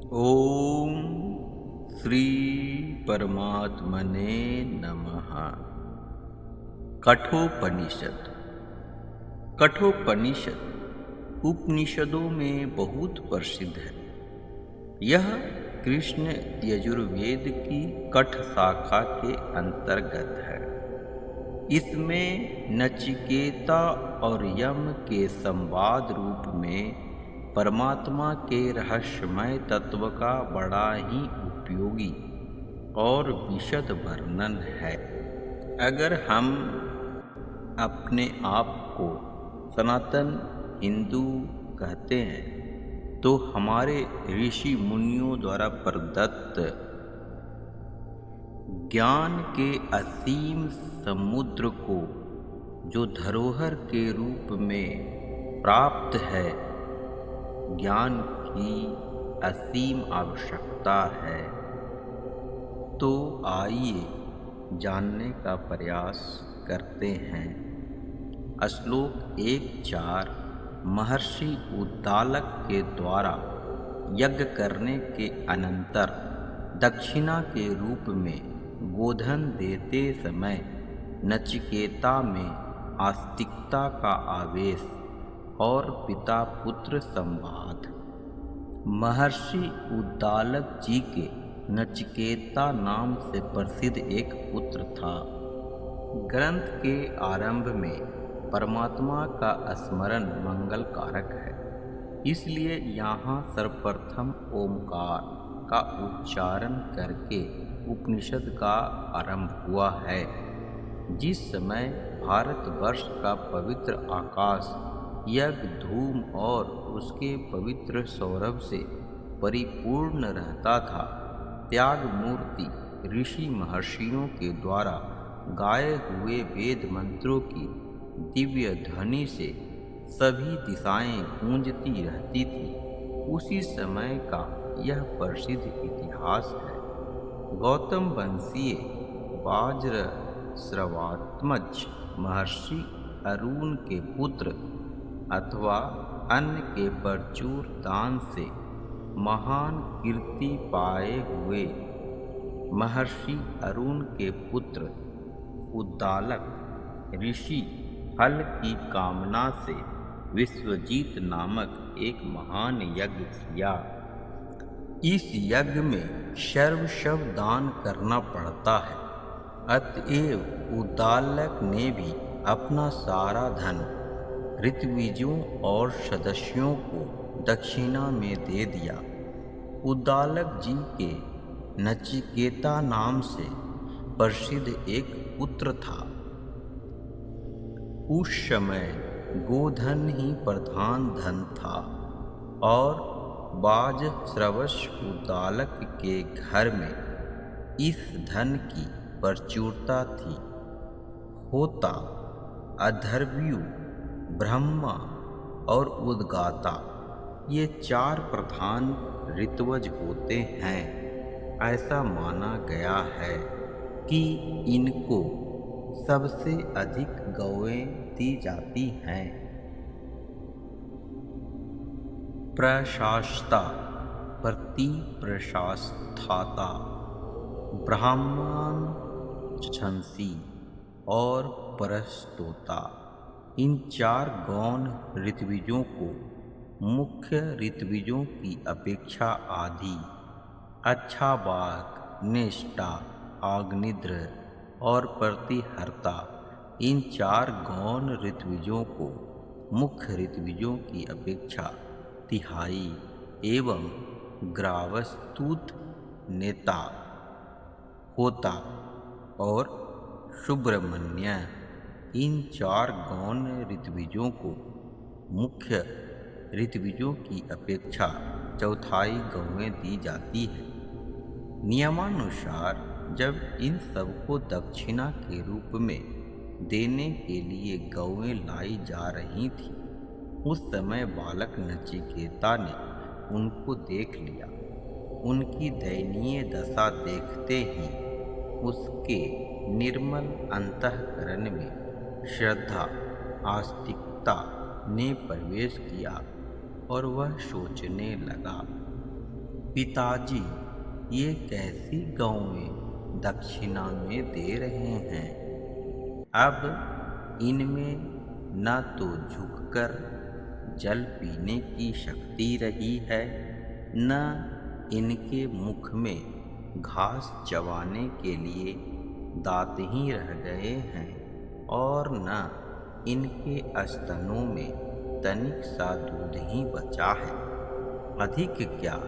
ओम श्री परमात्मने नमः। कठोपनिषद। कठोपनिषद उपनिषदों में बहुत प्रसिद्ध है। यह कृष्ण यजुर्वेद की कठ शाखा के अंतर्गत है। इसमें नचिकेता और यम के संवाद रूप में परमात्मा के रहस्यमय तत्व का बड़ा ही उपयोगी और विशद वर्णन है। अगर हम अपने आप को सनातन हिंदू कहते हैं तो हमारे ऋषि मुनियों द्वारा प्रदत्त ज्ञान के असीम समुद्र को जो धरोहर के रूप में प्राप्त है, ज्ञान की असीम आवश्यकता है। तो आइए जानने का प्रयास करते हैं। श्लोक 1-4 महर्षि उद्दालक के द्वारा यज्ञ करने के अनंतर दक्षिणा के रूप में गोधन देते समय नचिकेता में आस्तिकता का आवेश और पिता पुत्र संवाद। महर्षि उद्दालक जी के नचिकेता नाम से प्रसिद्ध एक पुत्र था। ग्रंथ के आरंभ में परमात्मा का स्मरण मंगल कारक है, इसलिए यहाँ सर्वप्रथम ओमकार का उच्चारण करके उपनिषद का आरंभ हुआ है। जिस समय भारतवर्ष का पवित्र आकाश यज्ञ, धूम और उसके पवित्र सौरभ से परिपूर्ण रहता था, त्याग मूर्ति ऋषि महर्षियों के द्वारा गाए हुए वेद मंत्रों की दिव्य ध्वनि से सभी दिशाएं गूंजती रहती थी। उसी समय का यह प्रसिद्ध इतिहास है। गौतम वंशीय वाज्र श्रवात्मज महर्षि अरुण के पुत्र अथवा अन्न के प्रचुर दान से महान कीर्ति पाए हुए महर्षि अरुण के पुत्र उद्दालक ऋषि फल की कामना से विश्वजीत नामक एक महान यज्ञ किया। इस यज्ञ में सर्वस्व दान करना पड़ता है, अतएव उद्दालक ने भी अपना सारा धन ऋत्विजों और सदस्यों को दक्षिणा में दे दिया। उद्दालक जी के नचिकेता नाम से प्रसिद्ध एक पुत्र था। उस समय गोधन ही प्रधान धन था और बाज श्रवस उद्दालक के घर में इस धन की प्रचुरता थी। होता, अधर्व्यु, ब्रह्मा और उद्गाता ये 4 प्रधान ऋत्वज होते हैं। ऐसा माना गया है कि इनको सबसे अधिक गौएं दी जाती हैं। प्रशास्ता, प्रति प्रशास्थाता, ब्राह्मण छंसी और परस्तोता, इन 4 गौण ऋत्विजों को मुख्य ऋत्विजों की अपेक्षा आदि अच्छा बाग, निष्ठा, आग्निद्र और प्रतिहर्ता, इन 4 गौण ऋत्विजों को मुख्य ऋत्विजों की अपेक्षा तिहाई एवं ग्रावस्तुत नेता, होता और सुब्रमण्य, इन 4 गौण ऋत्विजों को मुख्य ऋत्विजों की अपेक्षा चौथाई गौएं दी जाती है। नियमानुसार जब इन सबको दक्षिणा के रूप में देने के लिए गौएं लाई जा रही थी, उस समय बालक नचिकेता ने उनको देख लिया। उनकी दयनीय दशा देखते ही उसके निर्मल अंतःकरण में श्रद्धा, आस्तिकता ने प्रवेश किया और वह सोचने लगा, पिताजी, ये कैसी गौएं दक्षिणा में दे रहे हैं? अब इनमें न तो झुककर जल पीने की शक्ति रही है, न इनके मुख में घास चबाने के लिए दांत ही रह गए हैं, और न इनके स्तनों में तनिक सा दूध ही बचा है। अधिक क्या,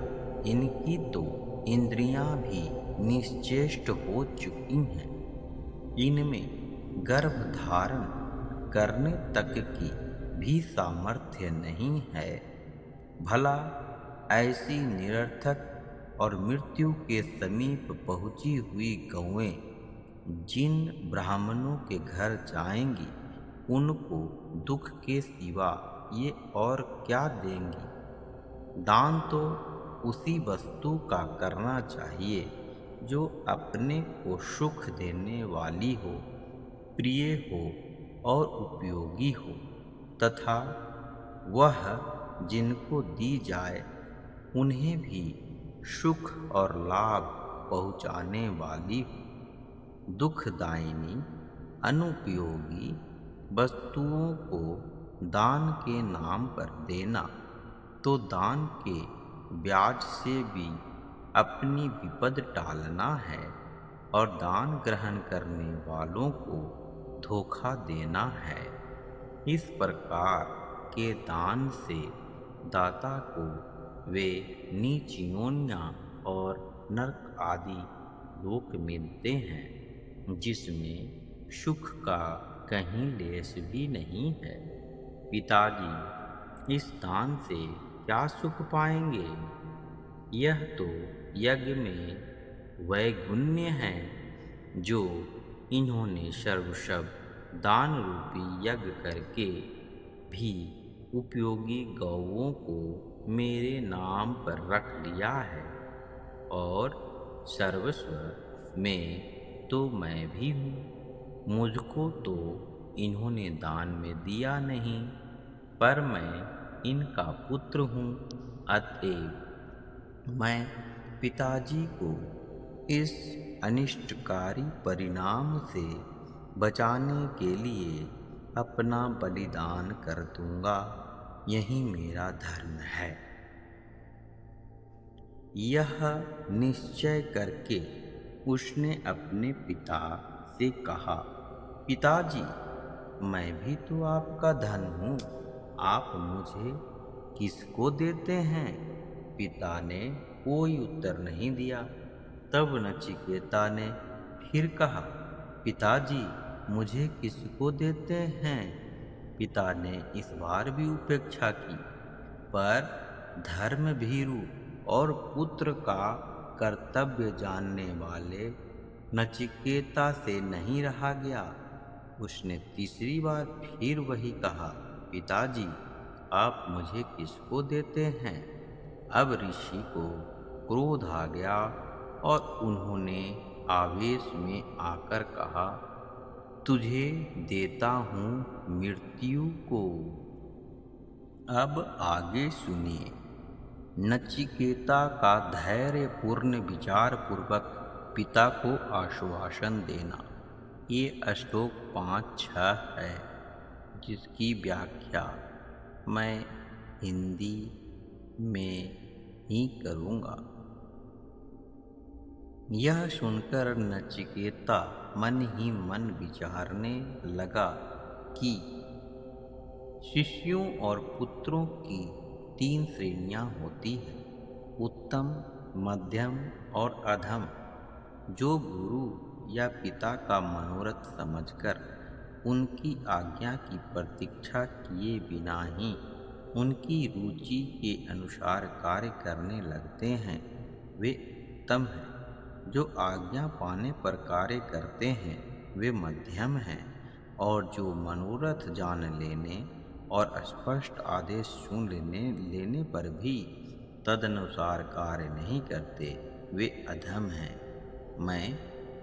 इनकी तो इंद्रियां भी निश्चेष्ट हो चुकी हैं। इनमें गर्भ धारण करने तक की भी सामर्थ्य नहीं है। भला ऐसी निरर्थक और मृत्यु के समीप पहुंची हुई गौएं जिन ब्राह्मणों के घर जाएंगी, उनको दुख के सिवा ये और क्या देंगी? दान तो उसी वस्तु का करना चाहिए जो अपने को सुख देने वाली हो, प्रिय हो और उपयोगी हो, तथा वह जिनको दी जाए उन्हें भी सुख और लाभ पहुँचाने वाली हो। दुखदायिनी अनुपयोगी वस्तुओं को दान के नाम पर देना तो दान के ब्याज से भी अपनी विपद टालना है, और दान ग्रहण करने वालों को धोखा देना है। इस प्रकार के दान से दाता को वे नीच योनियां और नरक आदि लोक मिलते हैं, जिसमें सुख का कहीं लेश भी नहीं है। पिताजी, इस दान से क्या सुख पाएंगे? यह तो यज्ञ में वैगुण्य है जो इन्होंने सर्वस्व दान रूपी यज्ञ करके भी उपयोगी गौओं को मेरे नाम पर रख लिया है, और सर्वस्व में तो मैं भी हूँ। मुझको तो इन्होंने दान में दिया नहीं, पर मैं इनका पुत्र हूँ। अतएव मैं पिताजी को इस अनिष्टकारी परिणाम से बचाने के लिए अपना बलिदान कर दूंगा। यही मेरा धर्म है। यह निश्चय करके उसने अपने पिता से कहा, पिताजी, मैं भी तो आपका धन हूँ, आप मुझे किसको देते हैं? पिता ने कोई उत्तर नहीं दिया। तब नचिकेता ने फिर कहा, पिताजी, मुझे किसको देते हैं? पिता ने इस बार भी उपेक्षा की, पर धर्म भीरु और पुत्र का कर्तव्य जानने वाले नचिकेता से नहीं रहा गया। उसने तीसरी बार फिर वही कहा, पिताजी, आप मुझे किसको देते हैं? अब ऋषि को क्रोध आ गया और उन्होंने आवेश में आकर कहा, तुझे देता हूँ मृत्यु को। अब आगे सुनिए। नचिकेता का धैर्यपूर्ण विचार पूर्वक पिता को आश्वासन देना। ये श्लोक 5-6 है, जिसकी व्याख्या मैं हिंदी में ही करूँगा। यह सुनकर नचिकेता मन ही मन विचारने लगा कि शिष्यों और पुत्रों की 3 श्रेणियां होती हैं, उत्तम, मध्यम और अधम। जो गुरु या पिता का मनोरथ समझकर उनकी आज्ञा की प्रतीक्षा किए बिना ही उनकी रुचि के अनुसार कार्य करने लगते हैं, वे उत्तम हैं। जो आज्ञा पाने पर कार्य करते हैं, वे मध्यम हैं, और जो मनोरथ जान लेने और स्पष्ट आदेश सुन लेने पर भी तदनुसार कार्य नहीं करते, वे अधम हैं। मैं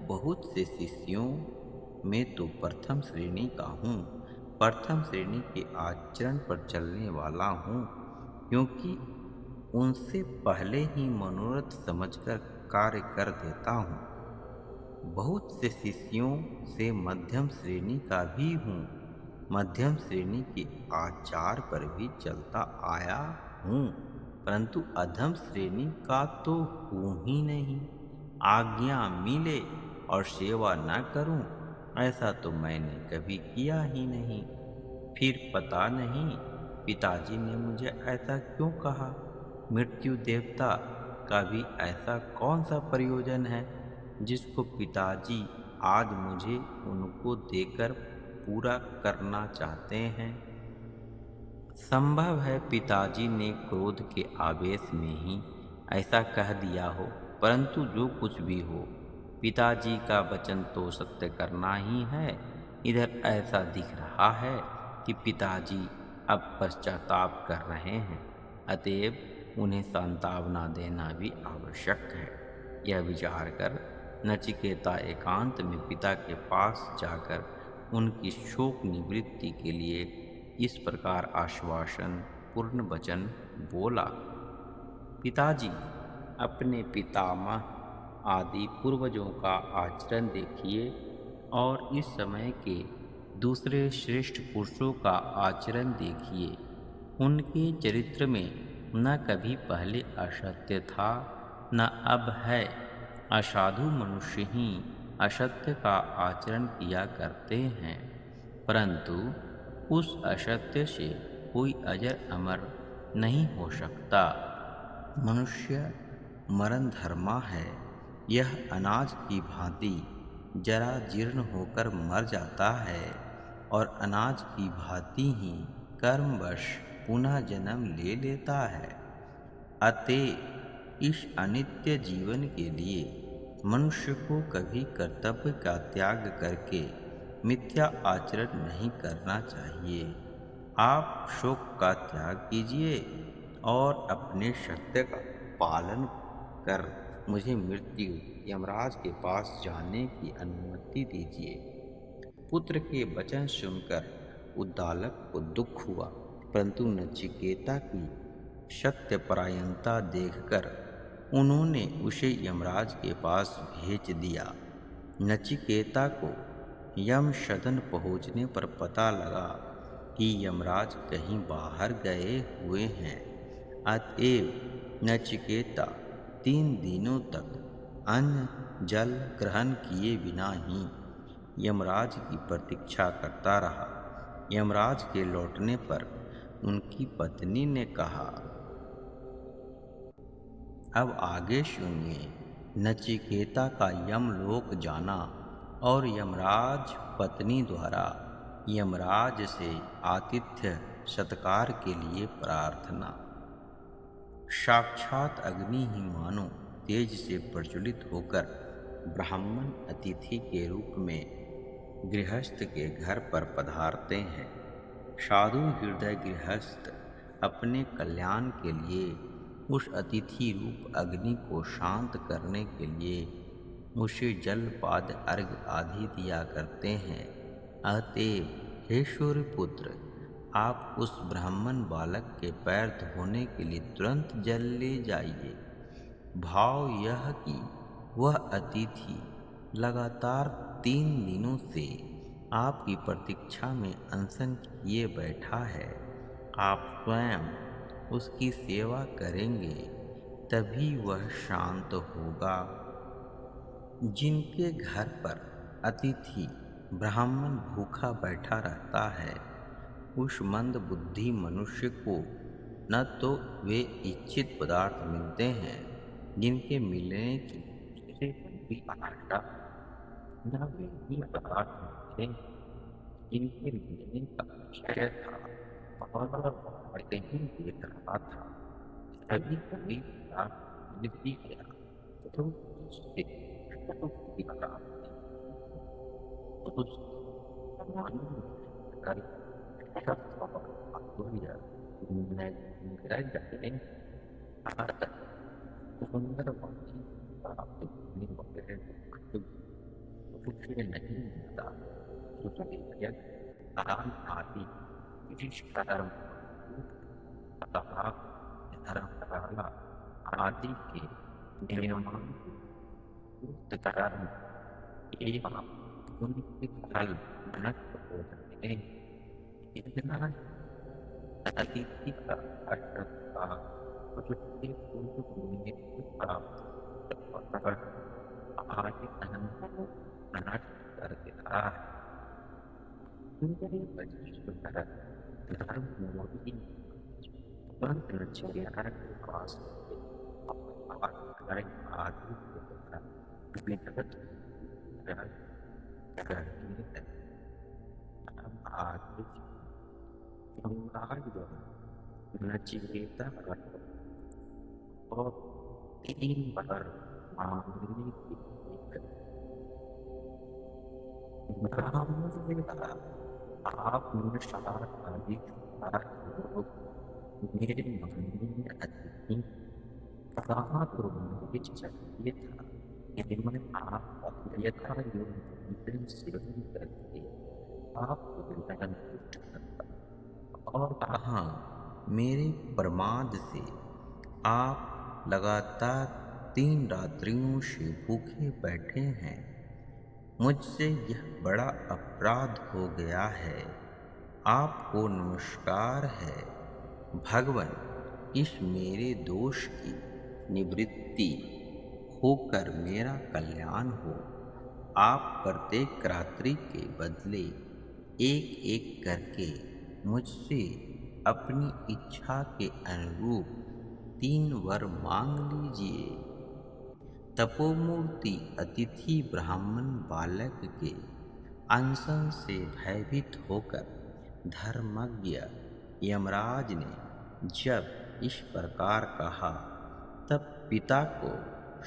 बहुत से शिष्यों में तो प्रथम श्रेणी का हूँ, प्रथम श्रेणी के आचरण पर चलने वाला हूँ, क्योंकि उनसे पहले ही मनोरथ समझकर कार्य कर देता हूँ। बहुत से शिष्यों से मध्यम श्रेणी का भी हूँ। मध्यम श्रेणी के आचार पर भी चलता आया हूँ, परंतु अधम श्रेणी का तो हूँ ही नहीं। आज्ञा मिले और सेवा न करूं, ऐसा तो मैंने कभी किया ही नहीं। फिर पता नहीं पिताजी ने मुझे ऐसा क्यों कहा। मृत्यु देवता का भी ऐसा कौन सा प्रयोजन है जिसको पिताजी आज मुझे उनको देकर पूरा करना चाहते हैं। संभव है पिताजी ने क्रोध के आवेश में ही ऐसा कह दिया हो, परंतु जो कुछ भी हो, पिताजी का वचन तो सत्य करना ही है। इधर ऐसा दिख रहा है कि पिताजी अब पश्चाताप कर रहे हैं, अतएव उन्हें सांत्वना देना भी आवश्यक है। यह विचार कर नचिकेता एकांत में पिता के पास जाकर उनकी शोक निवृत्ति के लिए इस प्रकार आश्वासन पूर्ण वचन बोला। पिताजी, अपने पितामह आदि पूर्वजों का आचरण देखिए और इस समय के दूसरे श्रेष्ठ पुरुषों का आचरण देखिए। उनके चरित्र में न कभी पहले असत्य था, न अब है। असाधु मनुष्य ही असत्य का आचरण किया करते हैं, परंतु उस असत्य से कोई अजर अमर नहीं हो सकता। मनुष्य मरण धर्मा है। यह अनाज की भांति जरा जीर्ण होकर मर जाता है और अनाज की भांति ही कर्मवश पुनः जन्म ले लेता है। अतः इस अनित्य जीवन के लिए मनुष्य को कभी कर्तव्य का त्याग करके मिथ्या आचरण नहीं करना चाहिए। आप शोक का त्याग कीजिए और अपने सत्य का पालन कर मुझे मृत्यु यमराज के पास जाने की अनुमति दीजिए। पुत्र के वचन सुनकर उद्दालक को दुख हुआ, परंतु नचिकेता की सत्यपरायणता देखकर उन्होंने उसे यमराज के पास भेज दिया। नचिकेता को यम सदन पहुँचने पर पता लगा कि यमराज कहीं बाहर गए हुए हैं। अतएव नचिकेता 3 दिनों तक अन्न जल ग्रहण किए बिना ही यमराज की प्रतीक्षा करता रहा। यमराज के लौटने पर उनकी पत्नी ने कहा, अब आगे सुनिए। नचिकेता का यमलोक जाना और यमराज पत्नी द्वारा यमराज से आतिथ्य सत्कार के लिए प्रार्थना। साक्षात अग्नि ही मानो तेज से प्रज्वलित होकर ब्राह्मण अतिथि के रूप में गृहस्थ के घर पर पधारते हैं। साधु हृदय गृहस्थ अपने कल्याण के लिए उस अतिथि रूप अग्नि को शांत करने के लिए उसे जल पाद अर्घ आदि दिया करते हैं। अतएव हे सूर्यपुत्र, आप उस ब्राह्मण बालक के पैर धोने के लिए तुरंत जल ले जाइए। भाव यह कि वह अतिथि लगातार 3 दिनों से आपकी प्रतीक्षा में अनशन किए बैठा है। आप स्वयं उसकी सेवा करेंगे तभी वह शांत होगा। जिनके घर पर अतिथि ब्राह्मण भूखा बैठा रहता है, उस मंद बुद्धि मनुष्य को न तो वे इच्छित पदार्थ मिलते हैं जिनके मिलने की उससे भी आशा, न वे ही पदार्थ मिलते हैं जिनके मिलने का आश्चर्य था और बढ़ते ही देख रहा था। कभी कभी पदार्थ मिल भी गया तो उससे की पदार्थ उस मानव कर शब्द और अधूर्य निर्णय जाते हैं। सुंदर वाची प्राप्त होने वाले दुख से नहीं मिलता। सुसंगीत आराम आदि विशिष्ट कर्म धर्म गौशाला आदि के निर्माण पूर्ण कर्म एवं उनके फल नष्ट हो जाते हैं। इतना अतिथि का अर्थात उसके पूर्व पुण्य प्राप्त कर आगे अनंत को नष्ट कर देता है। वशिष्ठ भरत धर्म मोदी ब्रह्मचर्य के पास आदि विगत करके आगे नचिकेता और 3 बार मांगने की ब्राह्मण ने कहा, आप में 7 अधिक लोग मेरे मांगने में अतिथि कहा तो मुझे चाहिए था कि मैं आपका यथा योग्य सेवन करके आपको संतुष्ट करता और कहा, मेरे प्रमाद से आप लगातार 3 रात्रियों से भूखे बैठे हैं। मुझसे यह बड़ा अपराध हो गया है। आपको नमस्कार है। भगवान, इस मेरे दोष की निवृत्ति होकर मेरा कल्याण हो। आप प्रत्येक रात्रि के बदले एक एक करके मुझसे अपनी इच्छा के अनुरूप 3 वर मांग लीजिए। तपोमूर्ति अतिथि ब्राह्मण बालक के अनशन से भयभीत होकर धर्मज्ञ यमराज ने जब इस प्रकार कहा, तब पिता को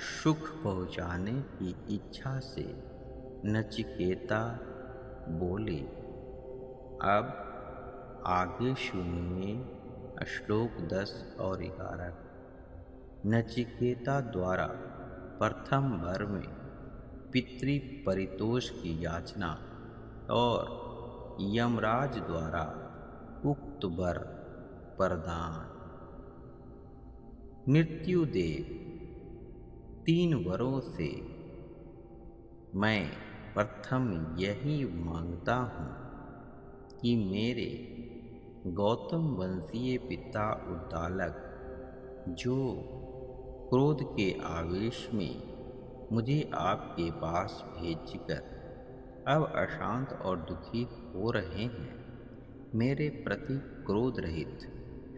सुख पहुँचाने की इच्छा से नचिकेता बोले। अब आगे सुनिए श्लोक 10 और 11। नचिकेता द्वारा प्रथम वर में पितृ परितोष की याचना और यमराज द्वारा उक्त वर प्रदान। मृत्युदेव, 3 वरों से मैं प्रथम यही मांगता हूँ कि मेरे गौतम वंशीय पिता उद्दालक, जो क्रोध के आवेश में मुझे आपके पास भेजकर अब अशांत और दुखी हो रहे हैं, मेरे प्रति क्रोध रहित,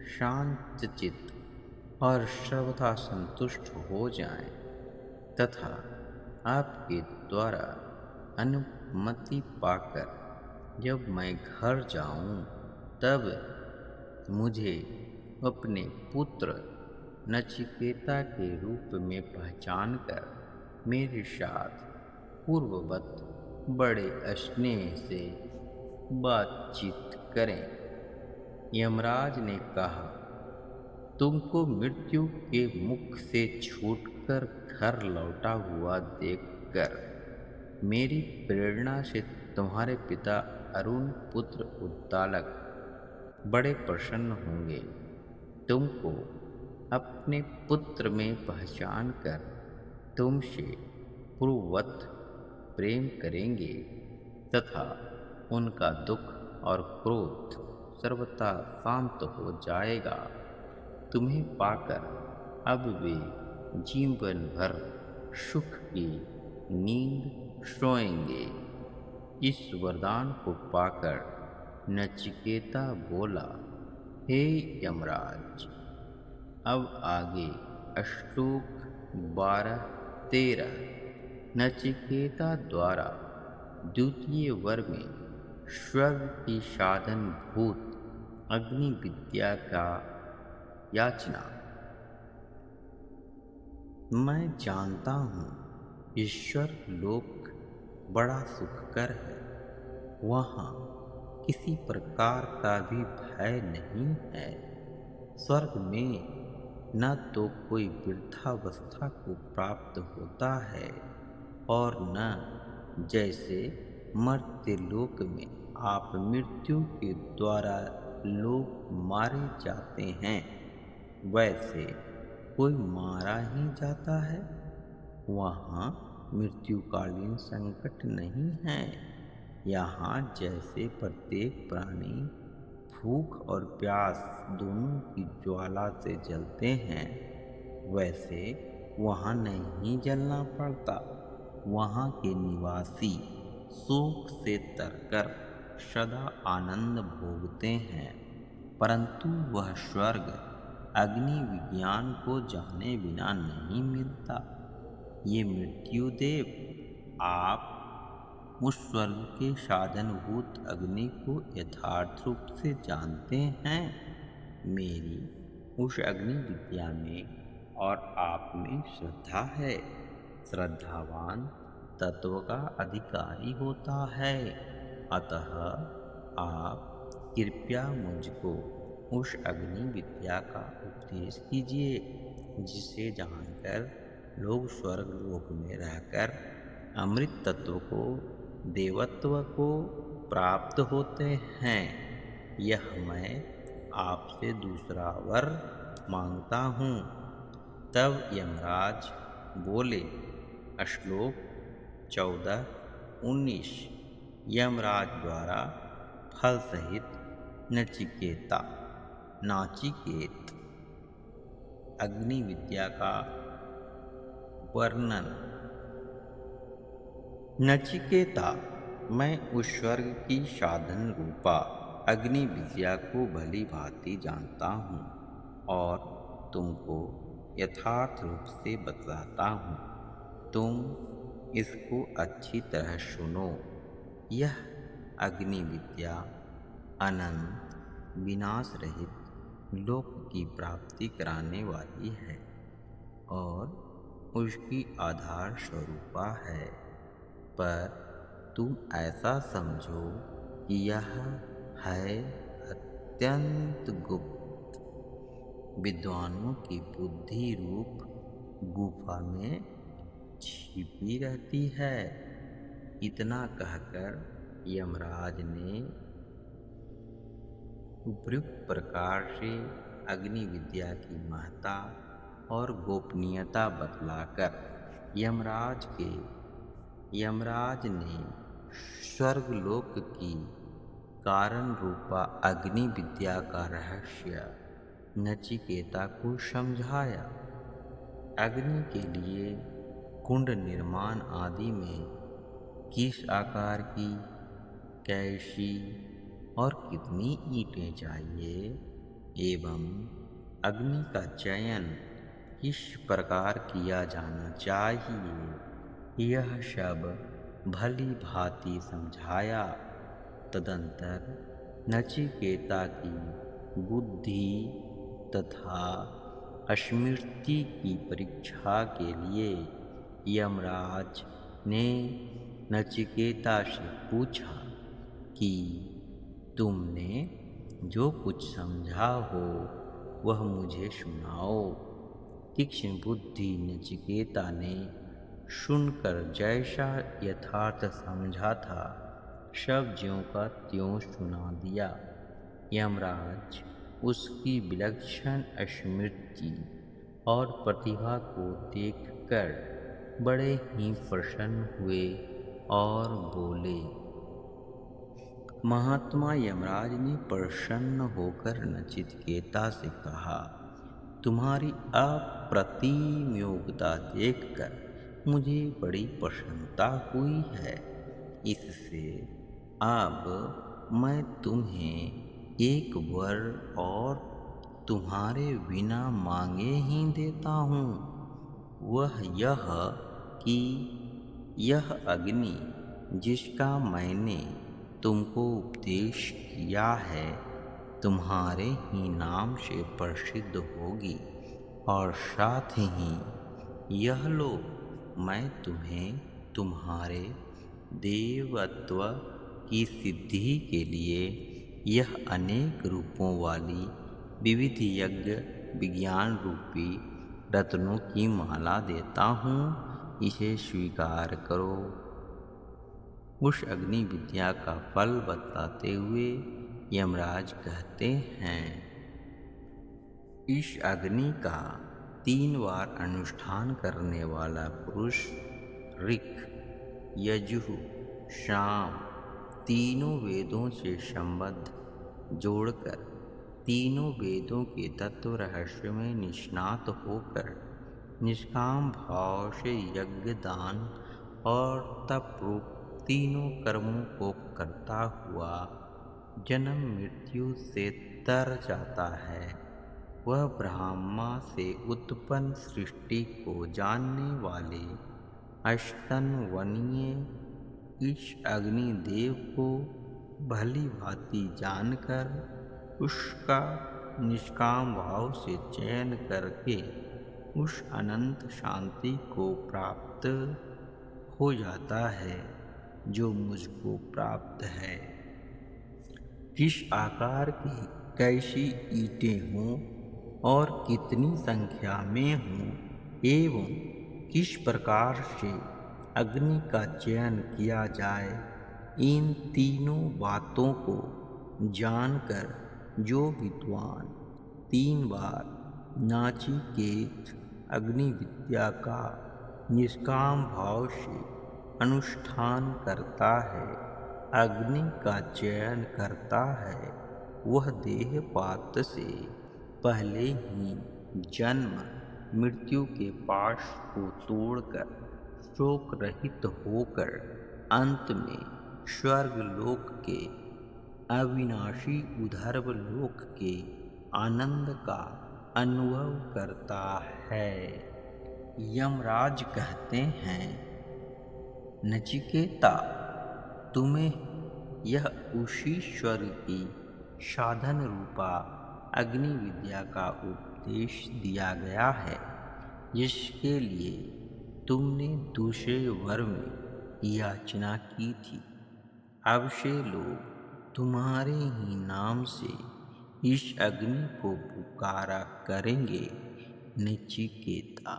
शांत चित्त और सर्वथा संतुष्ट हो जाएं, तथा आपके द्वारा अनुमति पाकर जब मैं घर जाऊं, तब मुझे अपने पुत्र नचिकेता के रूप में पहचान कर मेरे साथ पूर्ववत बड़े स्नेह से बातचीत करें। यमराज ने कहा, तुमको मृत्यु के मुख से छूटकर घर लौटा हुआ देखकर मेरी प्रेरणा से तुम्हारे पिता अरुण पुत्र उद्दालक बड़े प्रसन्न होंगे। तुमको अपने पुत्र में पहचान कर तुमसे पूर्ववत प्रेम करेंगे तथा उनका दुख और क्रोध सर्वथा शांत हो जाएगा। तुम्हें पाकर अब वे जीवन भर सुख की नींद सोएंगे। इस वरदान को पाकर नचिकेता बोला, हे यमराज, अब आगे श्लोक 12-13। नचिकेता द्वारा द्वितीय वर में स्वर्ग की साधन भूत अग्नि विद्या का याचना। मैं जानता हूँ ईश्वर लोक बड़ा सुखकर है। वहाँ किसी प्रकार का भी भय नहीं है। स्वर्ग में न तो कोई वृद्धावस्था को प्राप्त होता है और न जैसे मर्त्य लोक में आप मृत्यु के द्वारा लोग मारे जाते हैं, वैसे कोई मारा ही जाता है। वहाँ मृत्युकालीन संकट नहीं है। यहाँ जैसे प्रत्येक प्राणी भूख और प्यास दोनों की ज्वाला से जलते हैं, वैसे वहाँ नहीं जलना पड़ता। वहाँ के निवासी शोक से तरकर सदा आनंद भोगते हैं, परंतु वह स्वर्ग अग्नि विज्ञान को जाने बिना नहीं मिलता। ये मृत्युदेव, आप उस स्वर्ग के साधनभूत अग्नि को यथार्थ रूप से जानते हैं। मेरी उस अग्नि विद्या में और आप में श्रद्धा है। श्रद्धावान तत्व का अधिकारी होता है। अतः आप कृपया मुझको उस अग्नि विद्या का उपदेश कीजिए, जिसे जानकर लोग स्वर्ग लोक में रहकर अमृत तत्व को, देवत्व को प्राप्त होते हैं। यह मैं आपसे दूसरा वर मांगता हूँ। तब यमराज बोले। श्लोक 14-19 यमराज द्वारा फल सहित नाचिकेत अग्नि विद्या का वर्णन। नचिकेता, मैं उस स्वर्ग की साधन रूपा अग्नि विद्या को भली भांति जानता हूँ और तुमको यथार्थ रूप से बताता हूँ। तुम इसको अच्छी तरह सुनो। यह अग्नि विद्या अनंत विनाश रहित लोक की प्राप्ति कराने वाली है और उसकी आधार स्वरूपा है। पर तुम ऐसा समझो कि यह है अत्यंत गुप्त, विद्वानों की बुद्धि रूप गुफा में छिपी रहती है। इतना कहकर यमराज ने उपयुक्त प्रकार से अग्नि विद्या की महत्ता और गोपनीयता बतलाकर यमराज ने स्वर्गलोक की कारण रूपा अग्नि विद्या का रहस्य नचिकेता को समझाया। अग्नि के लिए कुंड निर्माण आदि में किस आकार की, कैसी और कितनी ईंटें चाहिए एवं अग्नि का चयन किस प्रकार किया जाना चाहिए, यह सब भली भांति समझाया। तदंतर नचिकेता की बुद्धि तथा स्मृति की परीक्षा के लिए यमराज ने नचिकेता से पूछा कि तुमने जो कुछ समझा हो वह मुझे सुनाओ। तीक्ष्ण बुद्धि नचिकेता ने सुनकर जैसा यथार्थ समझा था सब ज्यों का त्यों सुना दिया। यमराज उसकी विलक्षण स्मृति और प्रतिभा को देखकर बड़े ही प्रसन्न हुए और बोले। महात्मा यमराज ने प्रसन्न होकर नचिकेता से कहा, तुम्हारी अप्रतिम योग्यता देखकर मुझे बड़ी प्रसन्नता हुई है। इससे अब मैं तुम्हें एक वर और तुम्हारे बिना मांगे ही देता हूँ। वह यह कि यह अग्नि जिसका मैंने तुमको उपदेश किया है तुम्हारे ही नाम से प्रसिद्ध होगी और साथ ही यह लो, मैं तुम्हें तुम्हारे देवत्व की सिद्धि के लिए यह अनेक रूपों वाली विविध यज्ञ विज्ञान रूपी रत्नों की माला देता हूँ, इसे स्वीकार करो। उस अग्नि विद्या का फल बताते हुए यमराज कहते हैं, इस अग्नि का 3 बार अनुष्ठान करने वाला पुरुष ऋक्, यजुः, साम तीनों वेदों से संबद्ध जोड़कर तीनों वेदों के तत्व रहस्य में निष्णात होकर निष्काम भाव से यज्ञ, दान और तप रूप तीनों कर्मों को करता हुआ जन्म मृत्यु से तर जाता है, वह ब्रह्मा से उत्पन्न सृष्टि को जानने वाले अष्टनवनीय इस अग्निदेव को भली भांति जानकर उसका निष्काम भाव से चयन करके उस अनंत शांति को प्राप्त हो जाता है जो मुझको प्राप्त है। किस आकार की कैसी ईंटें हों और कितनी संख्या में हों एवं किस प्रकार से अग्नि का चयन किया जाए, इन तीनों बातों को जानकर जो विद्वान 3 बार नाचिकेत अग्नि विद्या का निष्काम भाव से अनुष्ठान करता है, अग्नि का चयन करता है, वह देहपात से पहले ही जन्म मृत्यु के पाश को तोड़कर शोक रहित होकर अंत में स्वर्ग लोक के अविनाशी ऊर्ध्व लोक के आनंद का अनुभव करता है। यमराज कहते हैं, नचिकेता, तुम्हें यह उसी स्वर्ग की साधन रूपा अग्नि विद्या का उपदेश दिया गया है जिसके लिए तुमने दूसरे वर में याचना की थी। अब से लोग तुम्हारे ही नाम से इस अग्नि को पुकारा करेंगे। नचिकेता।